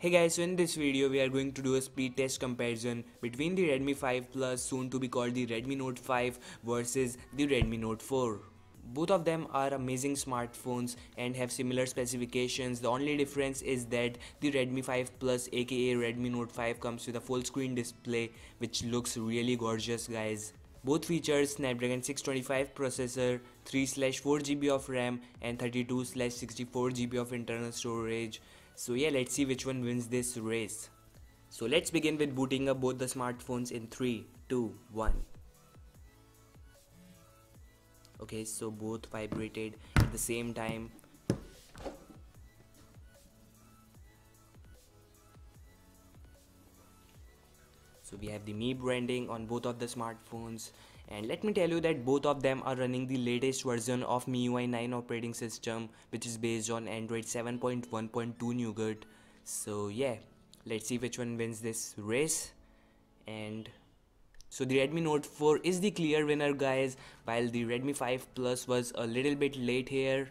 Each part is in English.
Hey guys, so in this video we are going to do a speed test comparison between the Redmi 5 Plus, soon to be called the Redmi Note 5, versus the Redmi Note 4. Both of them are amazing smartphones and have similar specifications. The only difference is that the Redmi 5 Plus aka Redmi Note 5 comes with a full screen display which looks really gorgeous guys. Both features Snapdragon 625 processor, 3/4 GB of RAM and 32/64 GB of internal storage. So yeah, let's see which one wins this race. So let's begin with booting up both the smartphones in 3, 2, 1. Okay, so both vibrated at the same time. So we have the Mi branding on both of the smartphones, and let me tell you that both of them are running the latest version of MIUI 9 operating system, which is based on Android 7.1.2 Nougat. So yeah, let's see which one wins this race. And so the Redmi Note 4 is the clear winner guys, while the Redmi 5 Plus was a little bit late here.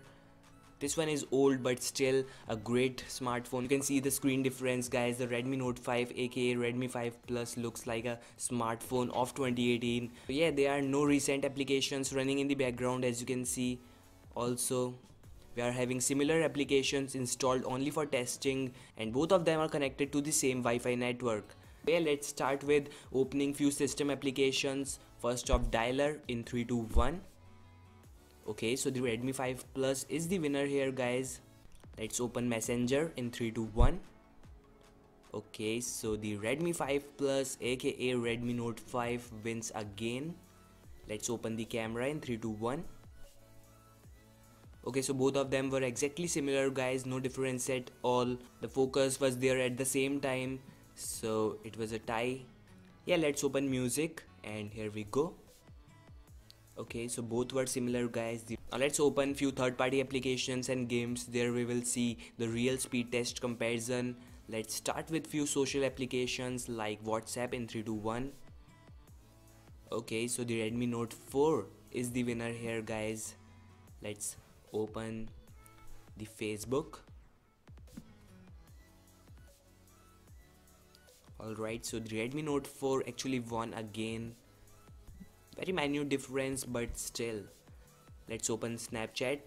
This one is old but still a great smartphone. You can see the screen difference guys. The Redmi Note 5 aka Redmi 5 Plus looks like a smartphone of 2018. So yeah, there are no recent applications running in the background as you can see. Also, we are having similar applications installed only for testing, and both of them are connected to the same Wi-Fi network. Yeah, let's start with opening few system applications. First off, dialer in 3, 2, 1. Okay, so the Redmi 5 Plus is the winner here guys. Let's open Messenger in 3, 2, 1. Okay, so the Redmi 5 Plus aka Redmi Note 5 wins again. Let's open the camera in 3, 2, 1. Okay, so both of them were exactly similar guys, no difference at all. The focus was there at the same time, so it was a tie. Yeah, let's open music and here we go. Okay, so both were similar guys. Now let's open few third-party applications and games. There we will see the real speed test comparison. Let's start with few social applications like WhatsApp in 3, 2, 1. Okay, so the Redmi Note 4 is the winner here guys. Let's open the Facebook. Alright, so the Redmi Note 4 actually won again. Very minute difference but still. Let's open Snapchat.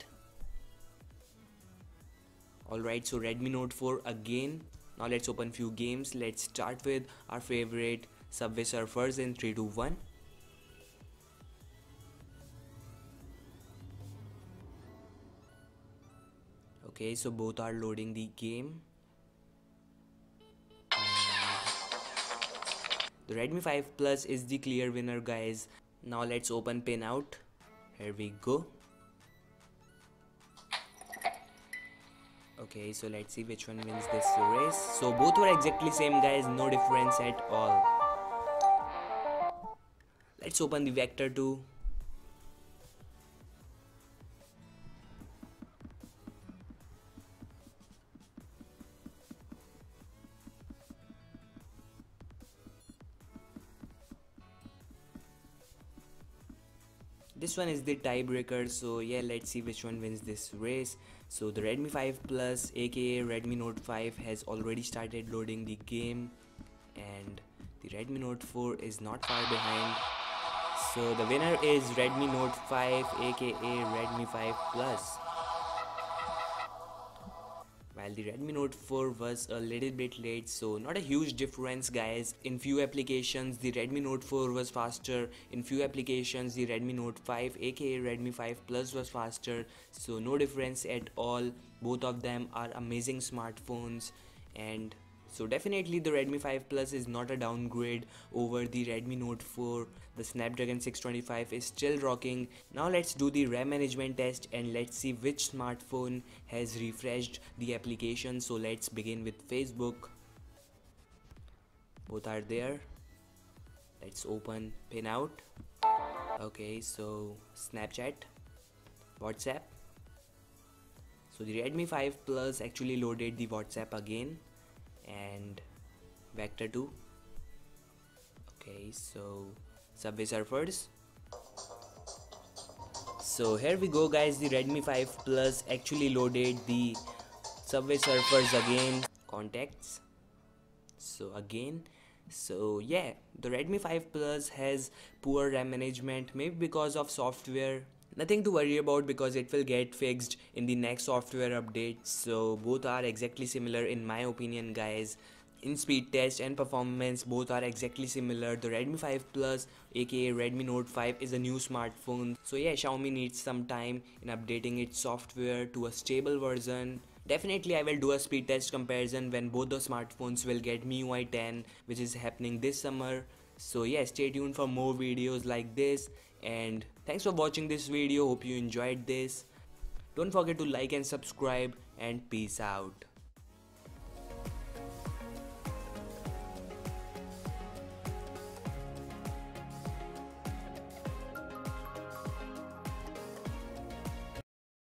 Alright, so Redmi Note 4 again. Now let's open few games. Let's start with our favorite Subway Surfers in 3, 2, 1. Okay, so both are loading the game. The Redmi 5 Plus is the clear winner guys. Now let's open Pinout. Here we go. Okay, so let's see which one wins this race. So both were exactly same guys, no difference at all. Let's open the Vector 2. This one is the tiebreaker, so yeah, let's see which one wins this race. So the Redmi 5 Plus aka Redmi Note 5 has already started loading the game, and the Redmi Note 4 is not far behind. So the winner is Redmi Note 5 aka Redmi 5 Plus, while the Redmi Note 4 was a little bit late, so not a huge difference guys. In few applications the Redmi Note 4 was faster, in few applications the Redmi Note 5 aka Redmi 5 Plus was faster, so no difference at all. Both of them are amazing smartphones, and so definitely the Redmi 5 Plus is not a downgrade over the Redmi Note 4. The Snapdragon 625 is still rocking. Now let's do the RAM management test and let's see which smartphone has refreshed the application. So let's begin with Facebook. Both are there. Let's open Pinout. Okay, so Snapchat, WhatsApp. So the Redmi 5 Plus actually loaded the WhatsApp again, and Vector 2. Okay, so Subway Surfers. So here we go guys, the Redmi 5 Plus actually loaded the Subway Surfers again. Contacts. So again, so yeah, the Redmi 5 Plus has poor RAM management, maybe because of software. Nothing to worry about because it will get fixed in the next software update. So both are exactly similar in my opinion, guys. In speed test and performance, both are exactly similar. The Redmi 5 Plus, aka Redmi Note 5, is a new smartphone. So yeah, Xiaomi needs some time in updating its software to a stable version. Definitely, I will do a speed test comparison when both the smartphones will get MIUI 10, which is happening this summer. So yeah, stay tuned for more videos like this. And thanks for watching this video. Hope you enjoyed this. Don't forget to like and subscribe, and peace out.